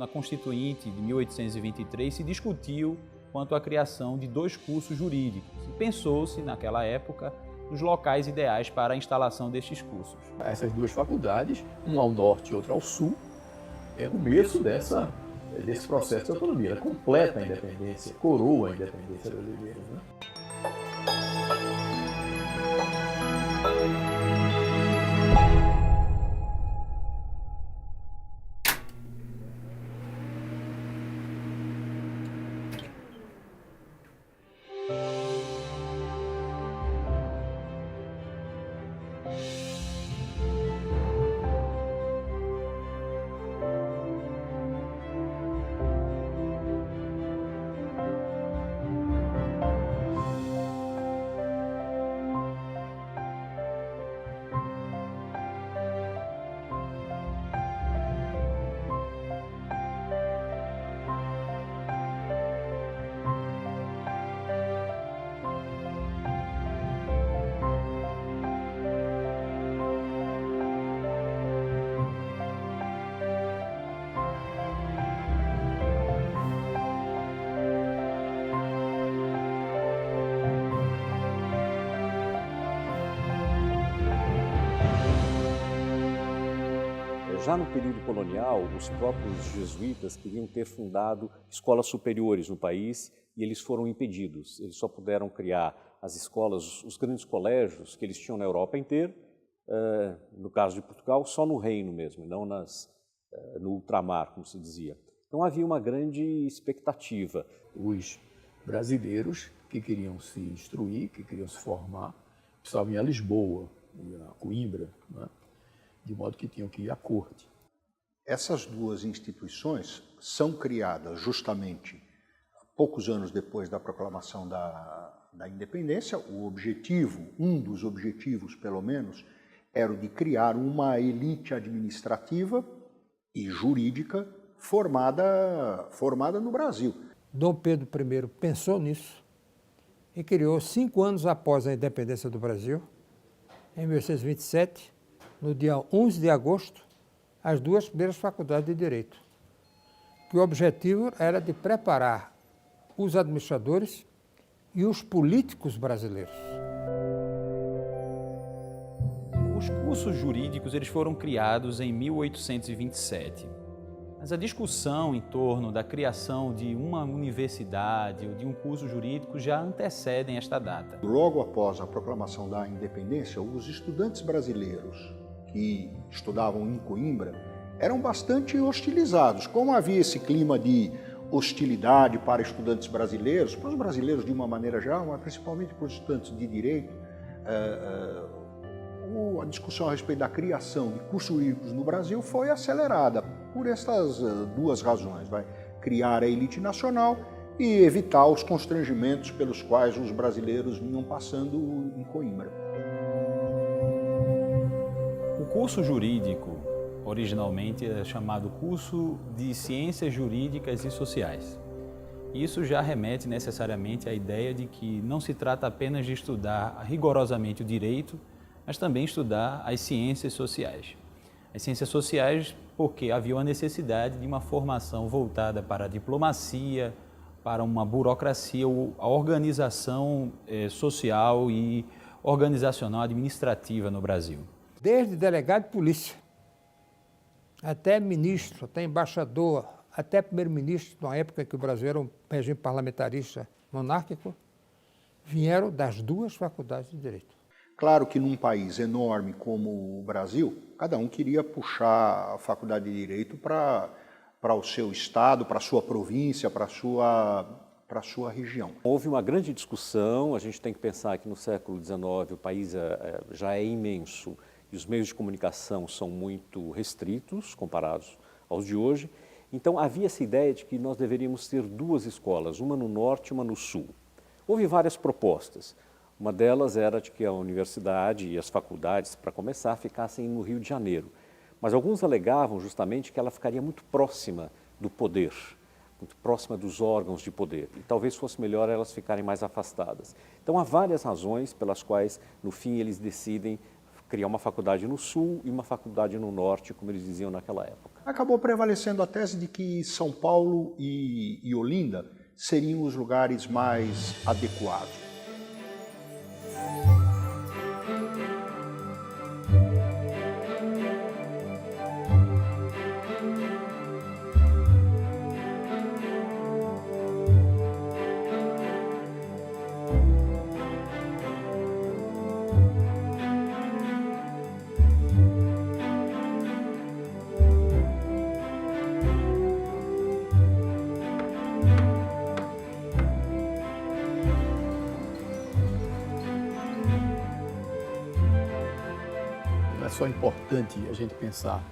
Na Constituinte de 1823 se discutiu quanto à criação de 2 cursos jurídicos e pensou-se, naquela época, nos locais ideais para a instalação destes cursos. Essas 2 faculdades, uma ao norte e outra ao sul, é o começo desse processo de autonomia. Ela completa a independência, coroa a independência brasileira, né? Já no período colonial, os próprios jesuítas queriam ter fundado escolas superiores no país e eles foram impedidos. Eles só puderam criar as escolas, os grandes colégios que eles tinham na Europa inteira, no caso de Portugal, só no Reino mesmo, não no ultramar, como se dizia. Então havia uma grande expectativa. Os brasileiros que queriam se instruir, que queriam se formar, precisavam ir a Lisboa, a Coimbra, né? De modo que tinham que ir à corte. Essas 2 instituições são criadas justamente poucos anos depois da proclamação da independência. O objetivo, um dos objetivos pelo menos, era o de criar uma elite administrativa e jurídica formada no Brasil. Dom Pedro I pensou nisso e criou, 5 anos após a independência do Brasil, em 1827, no dia 11 de agosto, as 2 primeiras faculdades de Direito, que o objetivo era de preparar os administradores e os políticos brasileiros. Os cursos jurídicos eles foram criados em 1827, mas a discussão em torno da criação de uma universidade ou de um curso jurídico já antecedem esta data. Logo após a proclamação da independência, os estudantes brasileiros que estudavam em Coimbra eram bastante hostilizados. Como havia esse clima de hostilidade para estudantes brasileiros, para os brasileiros de uma maneira geral, mas principalmente para os estudantes de direito, a discussão a respeito da criação de cursos jurídicos no Brasil foi acelerada por estas 2 razões. Criar a elite nacional e evitar os constrangimentos pelos quais os brasileiros vinham passando em Coimbra. O curso jurídico, originalmente, é chamado Curso de Ciências Jurídicas e Sociais. Isso já remete necessariamente à ideia de que não se trata apenas de estudar rigorosamente o direito, mas também estudar as ciências sociais. As ciências sociais porque havia uma necessidade de uma formação voltada para a diplomacia, para uma burocracia, a organização social e organizacional administrativa no Brasil. Desde delegado de polícia, até ministro, até embaixador, até primeiro-ministro, na época que o Brasil era um regime parlamentarista monárquico, vieram das 2 faculdades de Direito. Claro que num país enorme como o Brasil, cada um queria puxar a faculdade de Direito para o seu estado, para a sua província, para a sua região. Houve uma grande discussão, a gente tem que pensar que no século XIX o país já é imenso e os meios de comunicação são muito restritos comparados aos de hoje. Então havia essa ideia de que nós deveríamos ter 2 escolas, uma no norte e uma no sul. Houve várias propostas. Uma delas era de que a universidade e as faculdades, para começar, ficassem no Rio de Janeiro. Mas alguns alegavam justamente que ela ficaria muito próxima do poder, muito próxima dos órgãos de poder. E talvez fosse melhor elas ficarem mais afastadas. Então há várias razões pelas quais, no fim, eles decidem criar uma faculdade no sul e uma faculdade no norte, como eles diziam naquela época. Acabou prevalecendo a tese de que São Paulo e Olinda seriam os lugares mais adequados. Não é só importante a gente pensar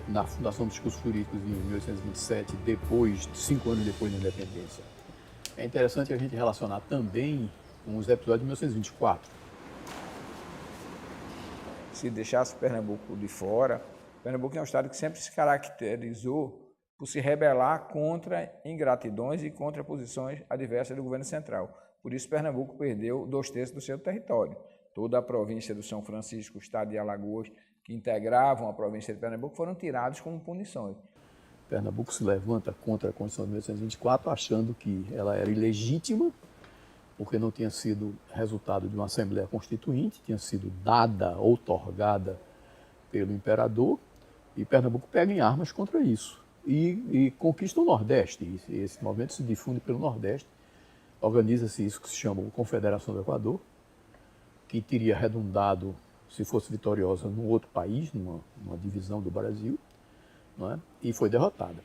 na fundação dos cursos jurídicos em 1827, 5 anos depois da independência. É interessante a gente relacionar também com os episódios de 1924. Se deixasse Pernambuco de fora, Pernambuco é um estado que sempre se caracterizou por se rebelar contra ingratidões e contra posições adversas do governo central. Por isso, Pernambuco perdeu 2/3 do seu território. Toda a província do São Francisco, o estado de Alagoas, que integravam a província de Pernambuco, foram tirados como punições. Pernambuco se levanta contra a Constituição de 1824, achando que ela era ilegítima, porque não tinha sido resultado de uma Assembleia Constituinte, tinha sido dada, outorgada pelo imperador, e Pernambuco pega em armas contra isso. E conquista o Nordeste, e esse movimento se difunde pelo Nordeste. Organiza-se isso que se chama Confederação do Equador, que teria redundado, se fosse vitoriosa, num outro país, numa divisão do Brasil, não é? E foi derrotada.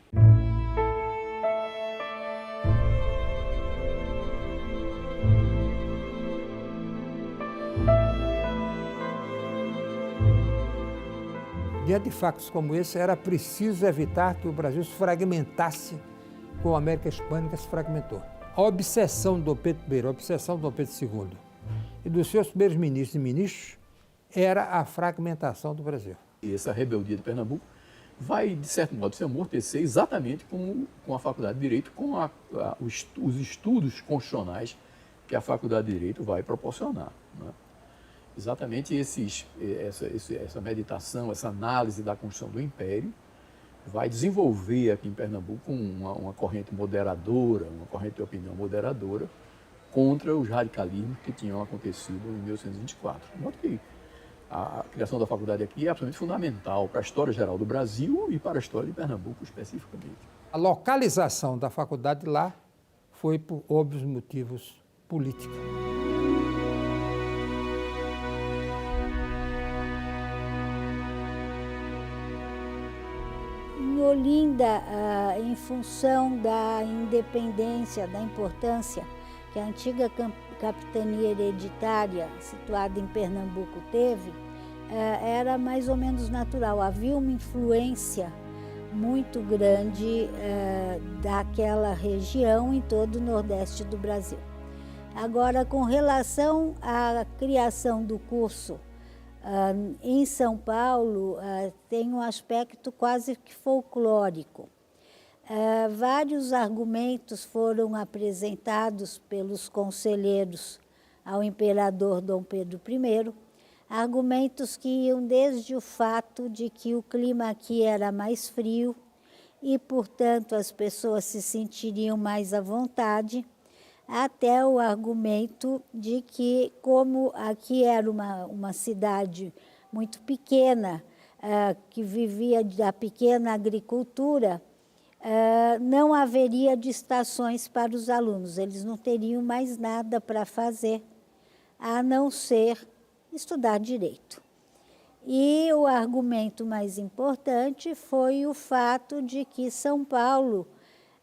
Diante de fatos como esse, era preciso evitar que o Brasil se fragmentasse como a América Hispânica se fragmentou. A obsessão do Dom Pedro I, a obsessão do Dom Pedro II e dos seus primeiros ministros e ministros era a fragmentação do Brasil. E essa rebeldia de Pernambuco vai, de certo modo, se amortecer exatamente com a Faculdade de Direito, com os estudos constitucionais que a Faculdade de Direito vai proporcionar, né? Exatamente essa meditação, essa análise da Constituição do Império vai desenvolver aqui em Pernambuco uma corrente moderadora, uma corrente de opinião moderadora contra os radicalismos que tinham acontecido em 1824. De modo que a criação da faculdade aqui é absolutamente fundamental para a história geral do Brasil e para a história de Pernambuco especificamente. A localização da faculdade lá foi por óbvios motivos políticos. Em Olinda, em função da independência, da importância que a antiga capitania hereditária, situada em Pernambuco, teve, era mais ou menos natural. Havia uma influência muito grande daquela região em todo o Nordeste do Brasil. Agora, com relação à criação do curso em São Paulo, tem um aspecto quase que folclórico. Vários argumentos foram apresentados pelos conselheiros ao imperador Dom Pedro I, argumentos que iam desde o fato de que o clima aqui era mais frio e, portanto, as pessoas se sentiriam mais à vontade, até o argumento de que, como aqui era uma cidade muito pequena, que vivia da pequena agricultura, não haveria distrações para os alunos, eles não teriam mais nada para fazer, a não ser estudar direito. E o argumento mais importante foi o fato de que São Paulo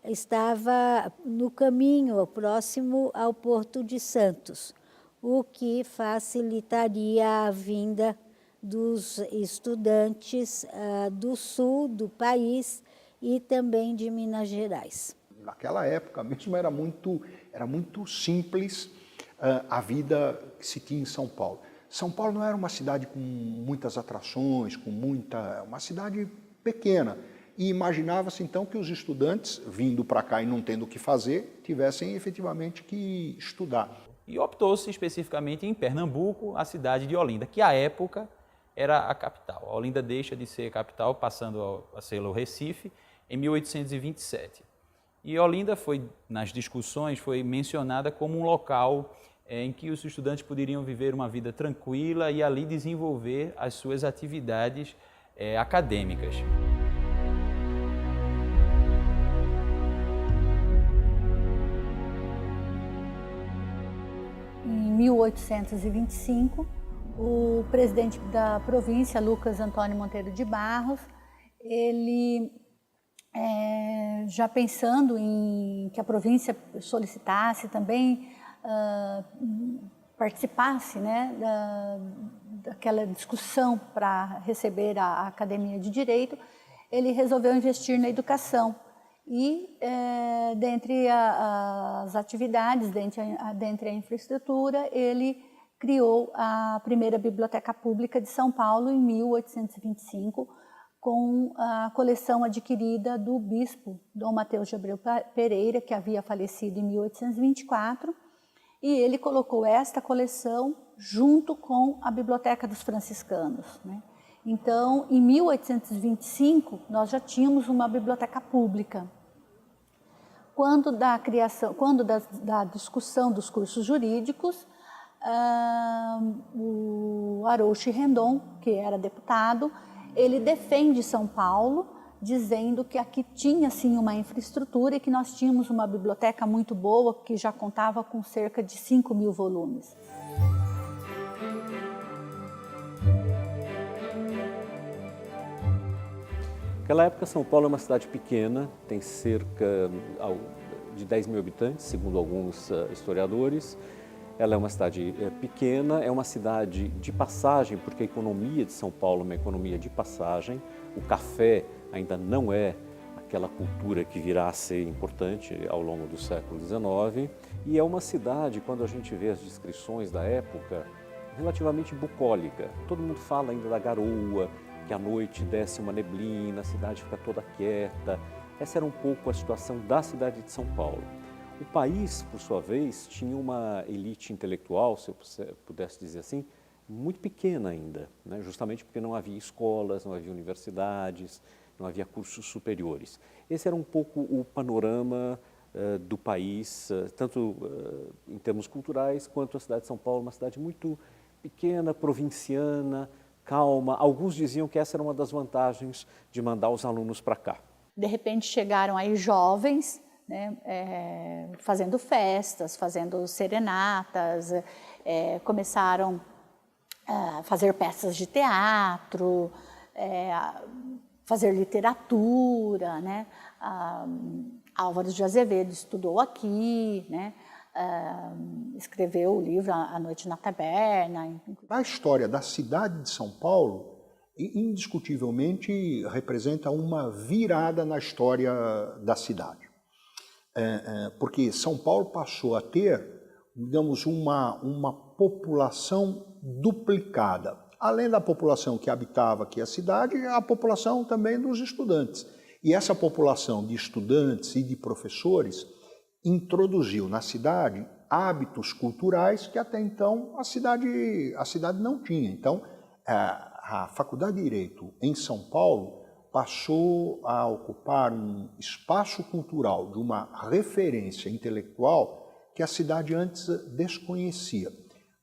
estava no caminho, próximo ao Porto de Santos, o que facilitaria a vinda dos estudantes do sul do país e também de Minas Gerais. Naquela época mesmo era muito simples a vida que se tinha em São Paulo. São Paulo não era uma cidade com muitas atrações, uma cidade pequena. E imaginava-se então que os estudantes, vindo para cá e não tendo o que fazer, tivessem efetivamente que estudar. E optou-se especificamente em Pernambuco, a cidade de Olinda, que à época era a capital. A Olinda deixa de ser capital, passando a ser o Recife, em 1827. E Olinda nas discussões, foi mencionada como um local em que os estudantes poderiam viver uma vida tranquila e ali desenvolver as suas atividades acadêmicas. Em 1825, o presidente da província, Lucas Antônio Monteiro de Barros, ele, já pensando em que a província solicitasse também, participasse, né, daquela discussão para receber a Academia de Direito, ele resolveu investir na educação. E, dentre as atividades, dentre a infraestrutura, ele criou a primeira biblioteca pública de São Paulo em 1825, com a coleção adquirida do bispo Dom Mateus de Abreu Pereira, que havia falecido em 1824, e ele colocou esta coleção junto com a Biblioteca dos Franciscanos, né? Então, em 1825, nós já tínhamos uma biblioteca pública. Quando da discussão dos cursos jurídicos, o Arouche Rendon, que era deputado, ele defende São Paulo, dizendo que aqui tinha sim uma infraestrutura e que nós tínhamos uma biblioteca muito boa, que já contava com cerca de 5.000 volumes. Naquela época, São Paulo é uma cidade pequena, tem cerca de 10.000 habitantes, segundo alguns historiadores. Ela é uma cidade pequena, é uma cidade de passagem, porque a economia de São Paulo é uma economia de passagem. O café ainda não é aquela cultura que virá a ser importante ao longo do século XIX. E é uma cidade, quando a gente vê as descrições da época, relativamente bucólica. Todo mundo fala ainda da garoa, que à noite desce uma neblina, a cidade fica toda quieta. Essa era um pouco a situação da cidade de São Paulo. O país, por sua vez, tinha uma elite intelectual, se eu pudesse dizer assim, muito pequena ainda, né? Justamente porque não havia escolas, não havia universidades, não havia cursos superiores. Esse era um pouco o panorama do país, tanto em termos culturais, quanto a cidade de São Paulo, uma cidade muito pequena, provinciana, calma. Alguns diziam que essa era uma das vantagens de mandar os alunos para cá. De repente chegaram aí jovens, né, fazendo festas, fazendo serenatas, começaram a fazer peças de teatro, fazer literatura, né? Álvares de Azevedo estudou aqui, né? Escreveu o livro A Noite na Taberna. A história da cidade de São Paulo, indiscutivelmente, representa uma virada na história da cidade. Porque São Paulo passou a ter, digamos, uma população duplicada. Além da população que habitava aqui a cidade, a população também dos estudantes. E essa população de estudantes e de professores introduziu na cidade hábitos culturais que até então a cidade não tinha. Então, a Faculdade de Direito em São Paulo passou a ocupar um espaço cultural de uma referência intelectual que a cidade antes desconhecia.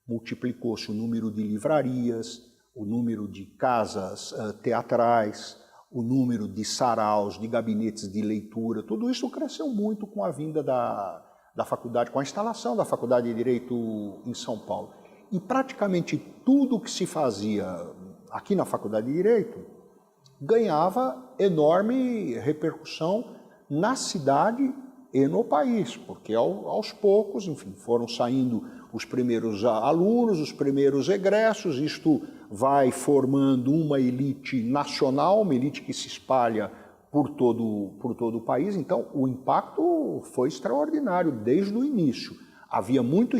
Multiplicou-se o número de livrarias, o número de casas teatrais, o número de saraus, de gabinetes de leitura. Tudo isso cresceu muito com a vinda da faculdade, com a instalação da Faculdade de Direito em São Paulo. E praticamente tudo que se fazia aqui na Faculdade de Direito ganhava enorme repercussão na cidade e no país, porque aos poucos, enfim, foram saindo os primeiros alunos, os primeiros egressos, isto vai formando uma elite nacional, uma elite que se espalha por todo o país. Então, o impacto foi extraordinário desde o início. Havia muita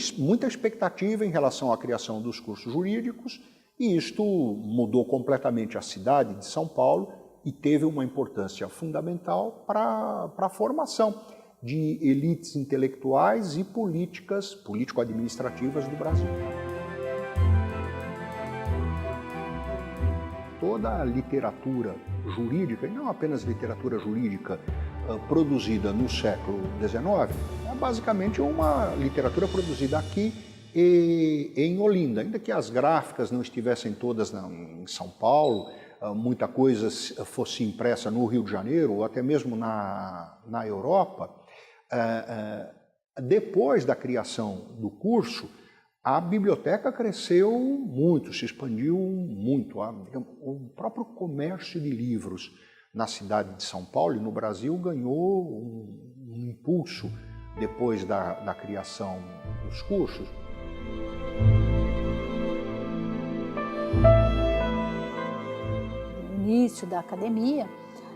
expectativa em relação à criação dos cursos jurídicos, e isto mudou completamente a cidade de São Paulo e teve uma importância fundamental para a formação. de elites intelectuais e políticas, político-administrativas do Brasil. Toda a literatura jurídica, e não apenas literatura jurídica produzida no século XIX, é basicamente uma literatura produzida aqui em Olinda, ainda que as gráficas não estivessem todas em São Paulo, muita coisa fosse impressa no Rio de Janeiro ou até mesmo na Europa. Depois da criação do curso, a biblioteca cresceu muito, se expandiu muito. O próprio comércio de livros na cidade de São Paulo e no Brasil ganhou um impulso depois da criação dos cursos. No início da academia,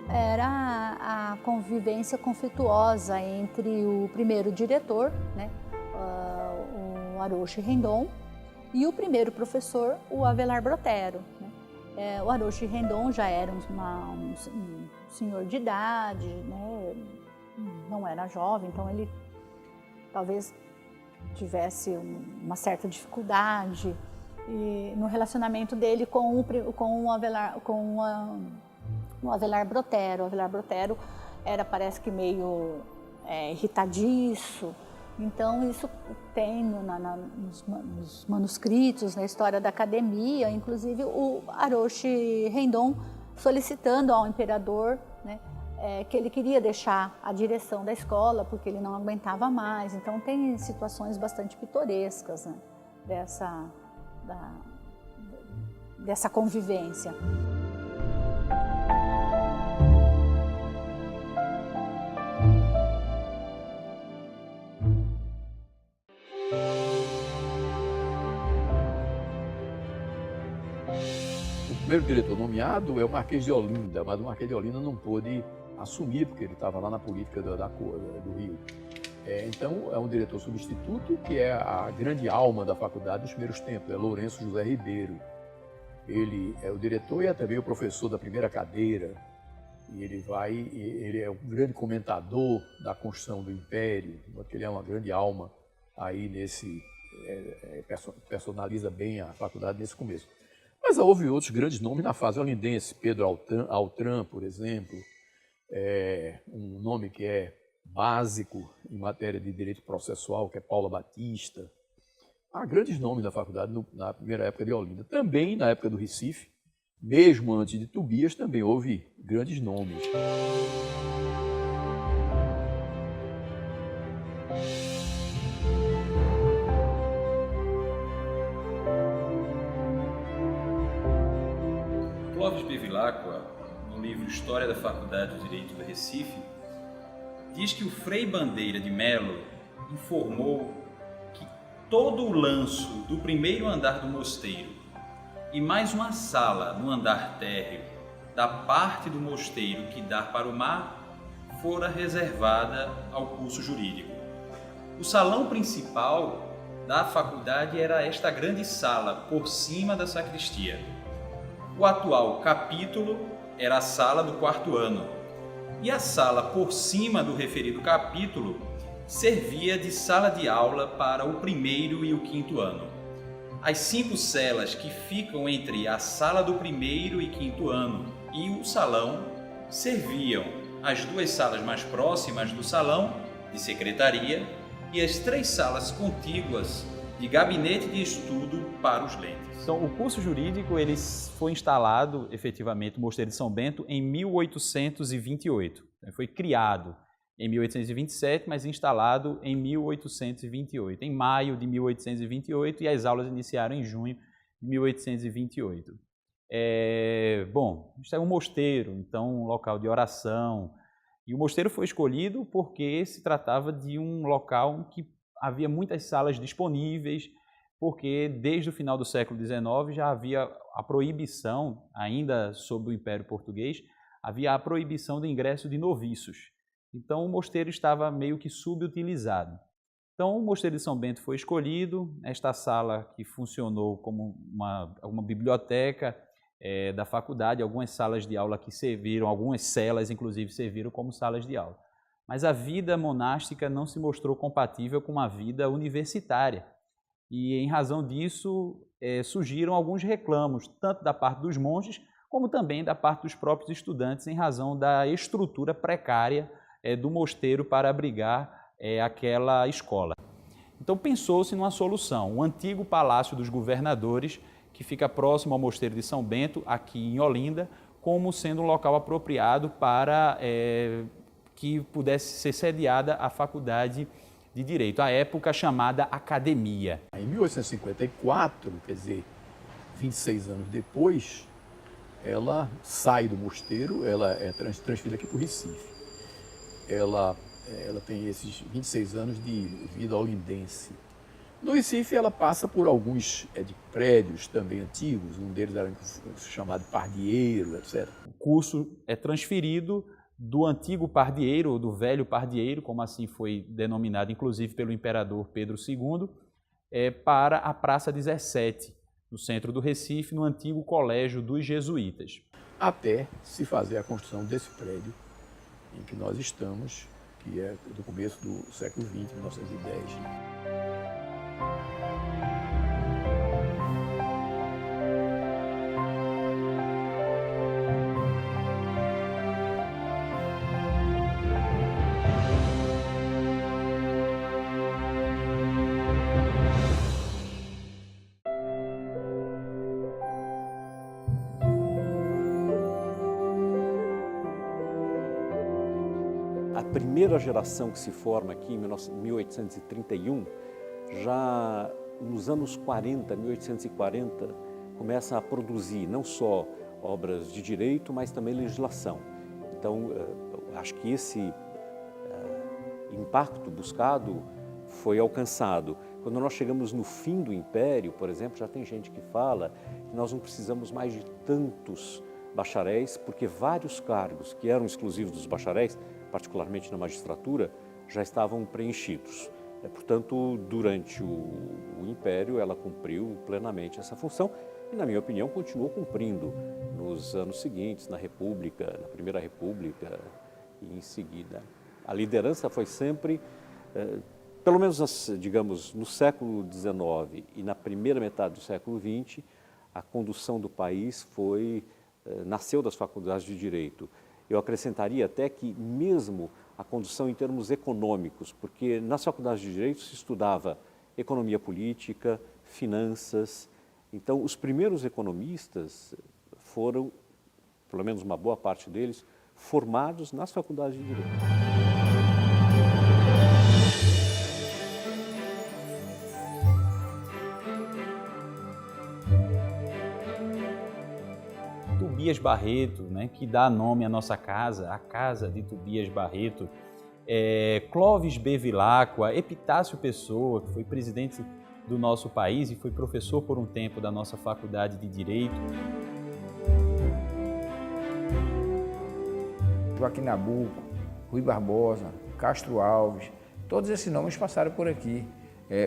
era a convivência conflituosa entre o primeiro diretor, né, o Arouche Rendon, e o primeiro professor, o Avelar Brotero. Né. O Arouche Rendon já era um senhor de idade, né, não era jovem, então ele talvez tivesse uma certa dificuldade no relacionamento dele com o Avelar Brotero. O Avelar Brotero parece que meio irritadiço. Então isso tem nos manuscritos, na história da academia, inclusive o Arouche Rendon solicitando ao imperador, né, que ele queria deixar a direção da escola porque ele não aguentava mais. Então tem situações bastante pitorescas, né, dessa convivência. O primeiro diretor nomeado é o Marquês de Olinda, mas o Marquês de Olinda não pôde assumir, porque ele estava lá na política do Rio. Então, é um diretor substituto, que é a grande alma da faculdade dos primeiros tempos, é Lourenço José Ribeiro. Ele é o diretor e é também o professor da primeira cadeira. E ele é um grande comentador da construção do Império, porque ele é uma grande alma aí personaliza bem a faculdade nesse começo. Mas houve outros grandes nomes na fase olindense, Pedro Altran, por exemplo, um nome que é básico em matéria de direito processual, que é Paula Batista. Há grandes nomes da faculdade na primeira época de Olinda. Também na época do Recife, mesmo antes de Tobias, também houve grandes nomes. Clóvis Bevilacqua, no livro História da Faculdade de Direito do Recife, diz que o Frei Bandeira de Melo informou que todo o lanço do primeiro andar do mosteiro e mais uma sala no andar térreo da parte do mosteiro que dá para o mar fora reservada ao curso jurídico. O salão principal da faculdade era esta grande sala por cima da sacristia. O atual capítulo era a sala do quarto ano, e a sala por cima do referido capítulo servia de sala de aula para o primeiro e o quinto ano. As 5 celas que ficam entre a sala do primeiro e quinto ano e o salão serviam as 2 salas mais próximas do salão, de secretaria, e as 3 salas contíguas de gabinete de estudo para os leitos. Então, o curso jurídico ele foi instalado, efetivamente, no Mosteiro de São Bento em 1828. Ele foi criado em 1827, mas instalado em 1828, em maio de 1828, e as aulas iniciaram em junho de 1828. Bom, isso é um mosteiro, então um local de oração, e o mosteiro foi escolhido porque se tratava de um local em que havia muitas salas disponíveis, porque desde o final do século XIX já havia a proibição, ainda sob o Império Português, havia a proibição do ingresso de noviços. Então o mosteiro estava meio que subutilizado. Então o Mosteiro de São Bento foi escolhido, esta sala que funcionou como uma biblioteca da faculdade, algumas salas de aula que serviram, algumas celas inclusive serviram como salas de aula. mas a vida monástica não se mostrou compatível com uma vida universitária. E, em razão disso, surgiram alguns reclamos, tanto da parte dos monges, como também da parte dos próprios estudantes, em razão da estrutura precária do mosteiro para abrigar aquela escola. Então, pensou-se numa solução. O antigo Palácio dos Governadores, que fica próximo ao Mosteiro de São Bento, aqui em Olinda, como sendo um local apropriado para que pudesse ser sediada a Faculdade de Direito, à época chamada Academia. Em 1854, quer dizer, 26 anos depois, ela sai do mosteiro, ela é transferida aqui para o Recife. Ela tem esses 26 anos de vida olindense. No Recife, ela passa por alguns prédios também antigos, um deles era chamado Pardieiro, etc. O curso é transferido do antigo Pardieiro, ou do velho Pardieiro, como assim foi denominado, inclusive pelo imperador Pedro II, para a Praça 17, no centro do Recife, no antigo Colégio dos Jesuítas. Até se fazer a construção desse prédio em que nós estamos, que é do começo do século XX, 1910. A primeira geração que se forma aqui em 1831, já nos anos 40, 1840, começa a produzir não só obras de direito, mas também legislação. Então, acho que esse impacto buscado foi alcançado. Quando nós chegamos no fim do Império, por exemplo, já tem gente que fala que nós não precisamos mais de tantos bacharéis, porque vários cargos que eram exclusivos dos bacharéis, particularmente na magistratura, já estavam preenchidos. Portanto, durante o Império, ela cumpriu plenamente essa função e, na minha opinião, continuou cumprindo nos anos seguintes, na República, na Primeira República e em seguida. A liderança foi sempre, pelo menos, digamos, no século XIX e na primeira metade do século XX, a condução do país nasceu das faculdades de Direito. Eu acrescentaria até que mesmo a condução em termos econômicos, porque nas faculdades de Direito se estudava economia política, finanças. Então, os primeiros economistas foram, pelo menos uma boa parte deles, formados nas faculdades de Direito. Tobias Barreto, né, que dá nome à nossa casa, a Casa de Tobias Barreto, Clóvis Bevilacqua, Epitácio Pessoa, que foi presidente do nosso país e foi professor por um tempo da nossa Faculdade de Direito. Joaquim Nabuco, Rui Barbosa, Castro Alves, todos esses nomes passaram por aqui.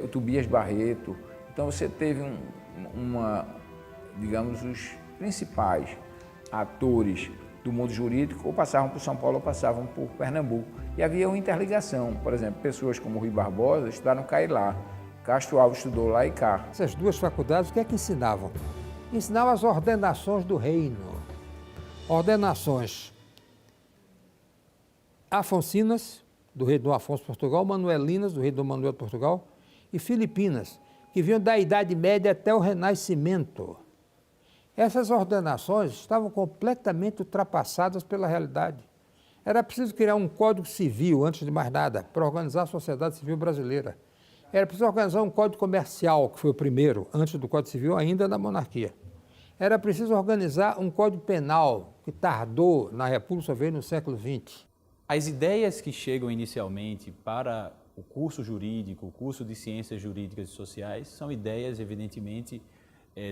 O Tobias Barreto. Então você teve digamos, os principais atores do mundo jurídico ou passavam por São Paulo ou passavam por Pernambuco. E havia uma interligação. Por exemplo, pessoas como Rui Barbosa estudaram cá e lá. Castro Alves estudou lá e cá. Essas duas faculdades, o que é que ensinavam? Ensinavam as ordenações do reino. Ordenações afoncinas, do rei Dom Afonso de Portugal, manuelinas, do rei Dom Manuel de Portugal, e filipinas, que vinham da Idade Média até o Renascimento. Essas ordenações estavam completamente ultrapassadas pela realidade. Era preciso criar um Código Civil, antes de mais nada, para organizar a sociedade civil brasileira. Era preciso organizar um Código Comercial, que foi o primeiro, antes do Código Civil, ainda na monarquia. Era preciso organizar um Código Penal, que tardou na República, só veio no século XX. As ideias que chegam inicialmente para o curso jurídico, o curso de Ciências Jurídicas e Sociais, são ideias, evidentemente,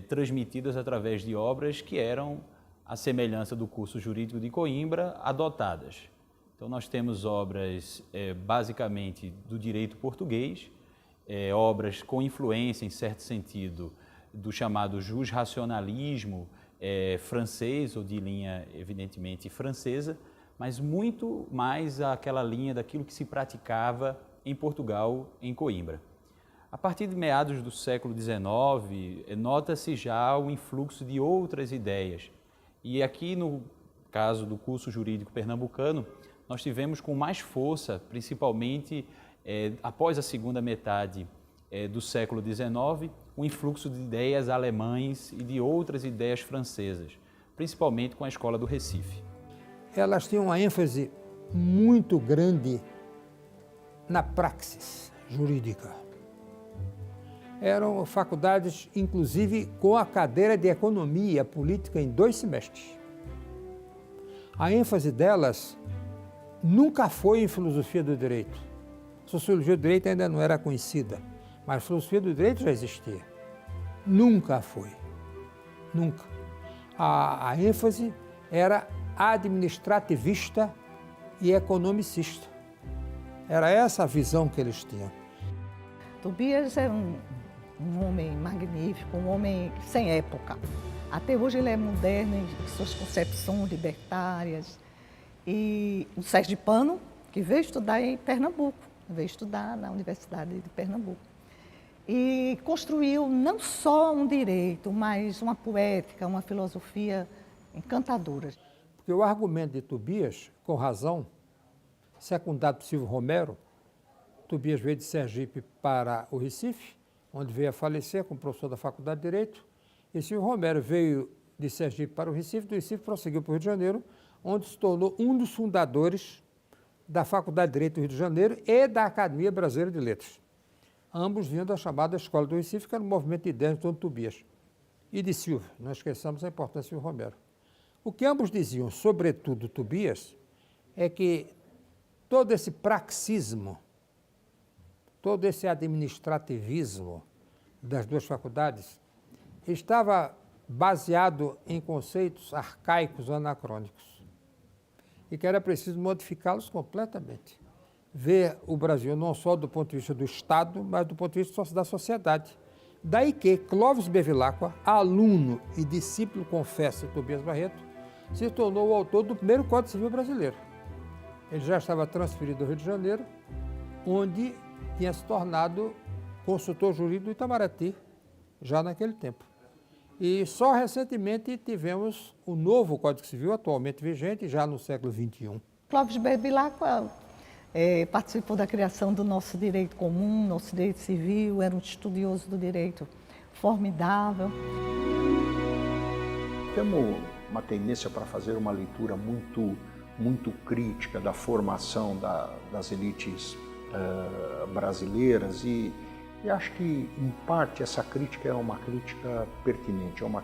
transmitidas através de obras que eram a semelhança do curso jurídico de Coimbra, adotadas. Então, nós temos obras basicamente do direito português, obras com influência, em certo sentido, do chamado jusracionalismo francês, ou de linha, evidentemente, francesa, mas muito mais aquela linha daquilo que se praticava em Portugal, em Coimbra. A partir de meados do século XIX, nota-se já o influxo de outras ideias. E aqui, no caso do curso jurídico pernambucano, nós tivemos com mais força, principalmente após a segunda metade do século XIX, o influxo de ideias alemães e de outras ideias francesas, principalmente com a Escola do Recife. Elas tinham uma ênfase muito grande na praxis jurídica. Eram faculdades, inclusive, com a cadeira de Economia Política em 2 semestres. A ênfase delas nunca foi em filosofia do direito. Sociologia do direito ainda não era conhecida, mas filosofia do direito já existia. Nunca foi. Nunca. A ênfase era administrativista e economicista. Era essa a visão que eles tinham. Tobias é um homem magnífico, um homem sem época. Até hoje ele é moderno em suas concepções libertárias. E o sergipano, que veio estudar em Pernambuco, veio estudar na Universidade de Pernambuco. E construiu não só um direito, mas uma poética, uma filosofia encantadora. Porque o argumento de Tobias, com razão, secundado por Silvio Romero, Tobias veio de Sergipe para o Recife, onde veio a falecer como professor da Faculdade de Direito, e Silvio Romero veio de Sergipe para o Recife, do Recife prosseguiu para o Rio de Janeiro, onde se tornou um dos fundadores da Faculdade de Direito do Rio de Janeiro e da Academia Brasileira de Letras. Ambos vinham da chamada Escola do Recife, que era um movimento de ideias em torno de Tobias. E de Silvio, não esqueçamos a importância de Silvio Romero. O que ambos diziam, sobretudo Tobias, é que todo esse praxismo, todo esse administrativismo das 2 faculdades estava baseado em conceitos arcaicos ou anacrônicos e que era preciso modificá-los completamente. Ver o Brasil não só do ponto de vista do Estado, mas do ponto de vista da sociedade. Daí que Clóvis Bevilacqua, aluno e discípulo, confesso, de Tobias Barreto, se tornou o autor do primeiro Código Civil brasileiro. Ele já estava transferido ao Rio de Janeiro, onde tinha se tornado consultor jurídico do Itamaraty, já naquele tempo. E só recentemente tivemos o novo Código Civil, atualmente vigente, já no século XXI. Clóvis Bevilacqua participou da criação do nosso direito comum, nosso direito civil, era um estudioso do direito formidável. Temos uma tendência para fazer uma leitura muito crítica da formação das elites brasileiras e acho que, em parte, essa crítica é uma crítica pertinente, é uma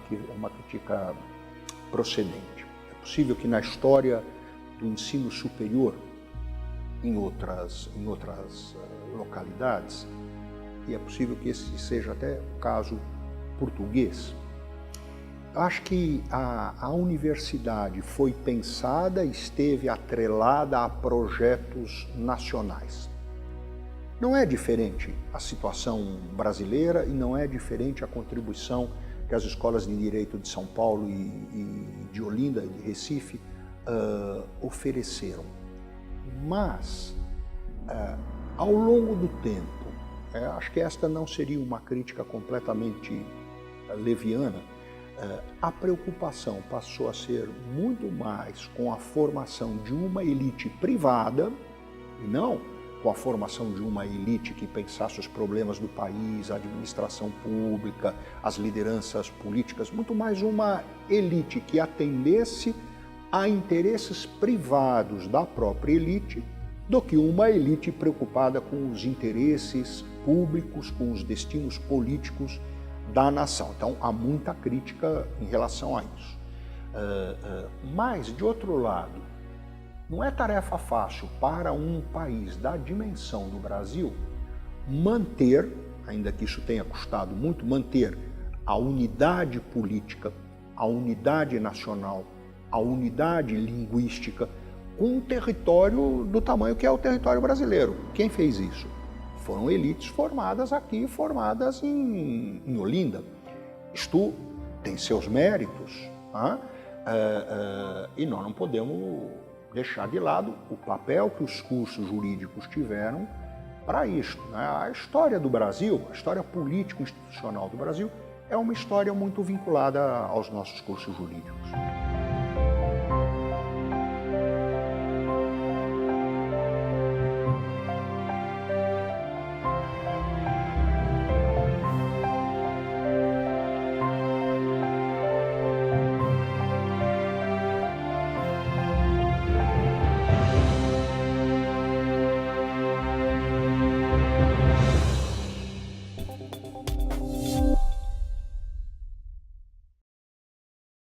crítica procedente. É possível que na história do ensino superior, em outras localidades, e é possível que esse seja até o caso português, acho que a universidade foi pensada, esteve atrelada a projetos nacionais. Não é diferente a situação brasileira e não é diferente a contribuição que as escolas de direito de São Paulo e de Olinda e de Recife ofereceram. Mas, ao longo do tempo, acho que esta não seria uma crítica completamente leviana, a preocupação passou a ser muito mais com a formação de uma elite privada e não com a formação de uma elite que pensasse os problemas do país, a administração pública, as lideranças políticas, muito mais uma elite que atendesse a interesses privados da própria elite do que uma elite preocupada com os interesses públicos, com os destinos políticos da nação. Então, há muita crítica em relação a isso. Mas, de outro lado, não é tarefa fácil para um país da dimensão do Brasil manter, ainda que isso tenha custado muito, manter a unidade política, a unidade nacional, a unidade linguística, com um território do tamanho que é o território brasileiro. Quem fez isso? Foram elites formadas aqui, formadas em Olinda. Isto tem seus méritos, e nós não podemos deixar de lado o papel que os cursos jurídicos tiveram para isto, né? A história do Brasil, a história político-institucional do Brasil, é uma história muito vinculada aos nossos cursos jurídicos.